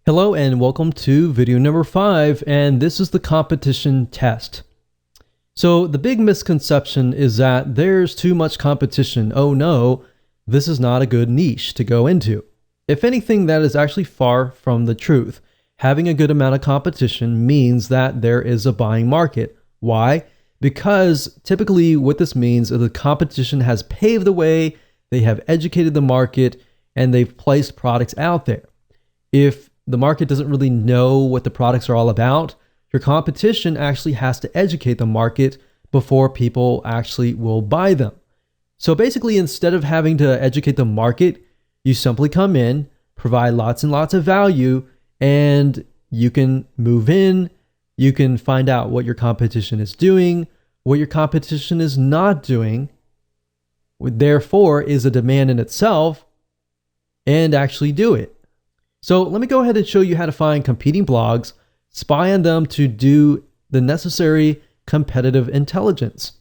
Hello and welcome to video number 5, and this is the competition test. So the big misconception is that there's too much competition. Oh no, this is not a good niche to go into. If anything, that is actually far from the truth. Having a good amount of competition means that there is a buying market. Why? Because typically what this means is the competition has paved the way, they have educated the market, and they've placed products out there. If the market doesn't really know what the products are all about, your competition actually has to educate the market before people actually will buy them. So basically, instead of having to educate the market, you simply come in, provide lots and lots of value, and you can move in, you can find out what your competition is doing, what your competition is not doing, therefore is a demand in itself, and actually do it. So let me go ahead and show you how to find competing blogs, spy on them to do the necessary competitive intelligence.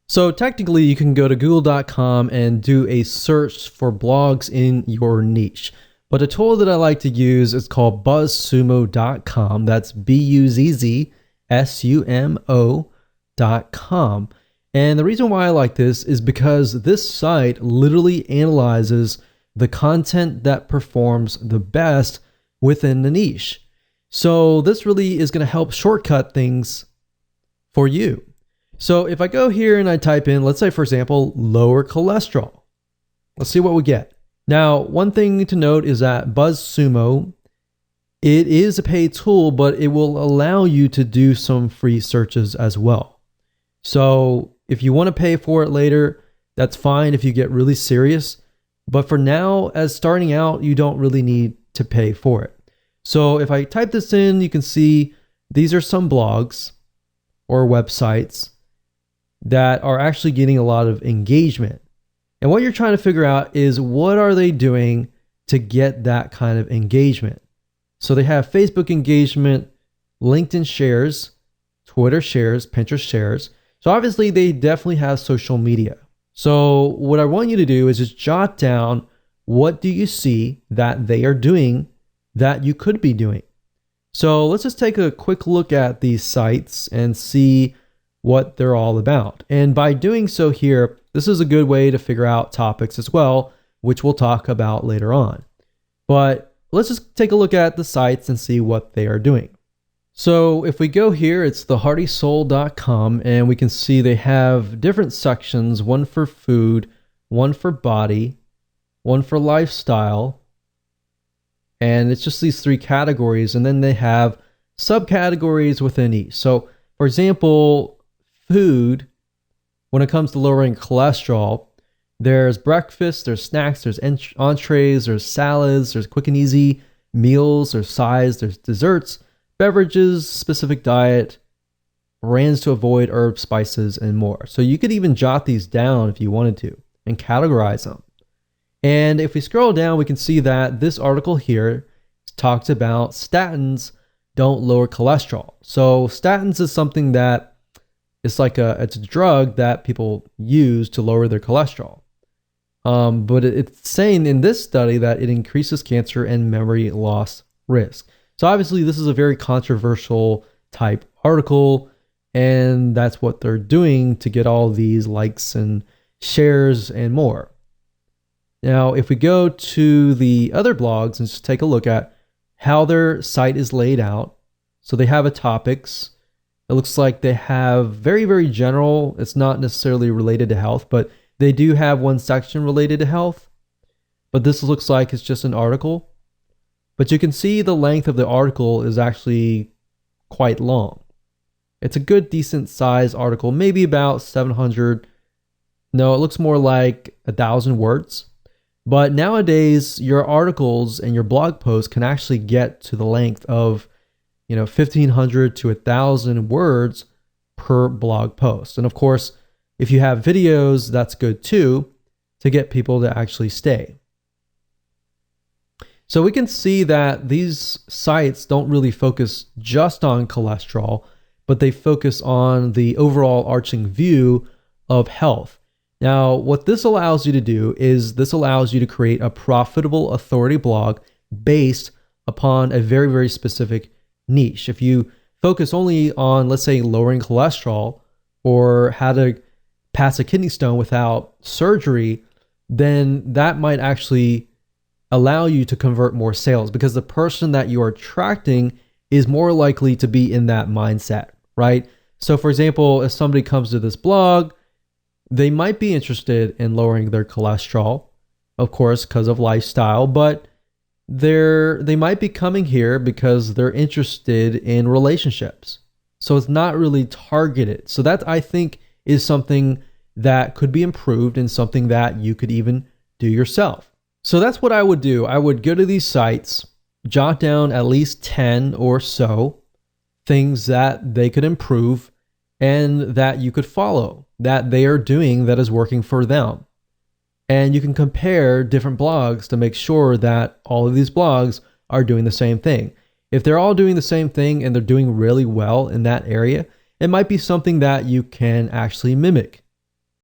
So technically you can go to google.com and do a search for blogs in your niche. But a tool that I like to use is called buzzsumo.com. That's buzzsumo.com. And the reason why I like this is because this site literally analyzes the content that performs the best within the niche. So this really is going to help shortcut things for you. So if I go here and I type in, let's say for example, lower cholesterol, let's see what we get. Now, one thing to note is that BuzzSumo, it is a paid tool, but it will allow you to do some free searches as well. So if you want to pay for it later, that's fine if you get really serious. But for now, as starting out, you don't really need to pay for it. So if I type this in, you can see these are some blogs or websites that are actually getting a lot of engagement. And what you're trying to figure out is what are they doing to get that kind of engagement? So they have Facebook engagement, LinkedIn shares, Twitter shares, Pinterest shares. So obviously they definitely have social media. So what I want you to do is just jot down what do you see that they are doing that you could be doing. So let's just take a quick look at these sites and see what they're all about. And by doing so here, this is a good way to figure out topics as well, which we'll talk about later on. But let's just take a look at the sites and see what they are doing. So if we go here, it's theheartysoul.com, and we can see they have different sections, one for food, one for body, one for lifestyle, and it's just these 3 categories, and then they have subcategories within each. So for example, food, when it comes to lowering cholesterol, there's breakfast, there's snacks, there's entrees, there's salads, there's quick and easy meals, there's sides, there's desserts, beverages, specific diet, brands to avoid, herbs, spices, and more. So you could even jot these down if you wanted to and categorize them. And if we scroll down, we can see that this article here talks about statins don't lower cholesterol. So statins is something that it's a drug that people use to lower their cholesterol. But it's saying in this study that it increases cancer and memory loss risk. So obviously this is a very controversial type article, and that's what they're doing to get all these likes and shares and more. Now, if we go to the other blogs and just take a look at how their site is laid out. So they have a topics. It looks like they have very, very general. It's not necessarily related to health, but they do have one section related to health. But this looks like it's just an article. But you can see the length of the article is actually quite long. It's a good, decent size article, maybe about 700. No, it looks more like 1,000 words. But nowadays, your articles and your blog posts can actually get to the length of, 1,500 to 1,000 words per blog post. And of course, if you have videos, that's good too, to get people to actually stay. So we can see that these sites don't really focus just on cholesterol, but they focus on the overall arching view of health. Now, what this allows you to do is this allows you to create a profitable authority blog based upon a very, very specific niche. If you focus only on, let's say, lowering cholesterol or how to pass a kidney stone without surgery, then that might actually allow you to convert more sales because the person that you are attracting is more likely to be in that mindset, right? So for example, if somebody comes to this blog, they might be interested in lowering their cholesterol, of course, because of lifestyle, but they might be coming here because they're interested in relationships. So it's not really targeted. So that, I think, is something that could be improved and something that you could even do yourself. So that's what I would do. I would go to these sites, jot down at least 10 or so things that they could improve and that you could follow, that they are doing that is working for them. And you can compare different blogs to make sure that all of these blogs are doing the same thing. If they're all doing the same thing and they're doing really well in that area, it might be something that you can actually mimic.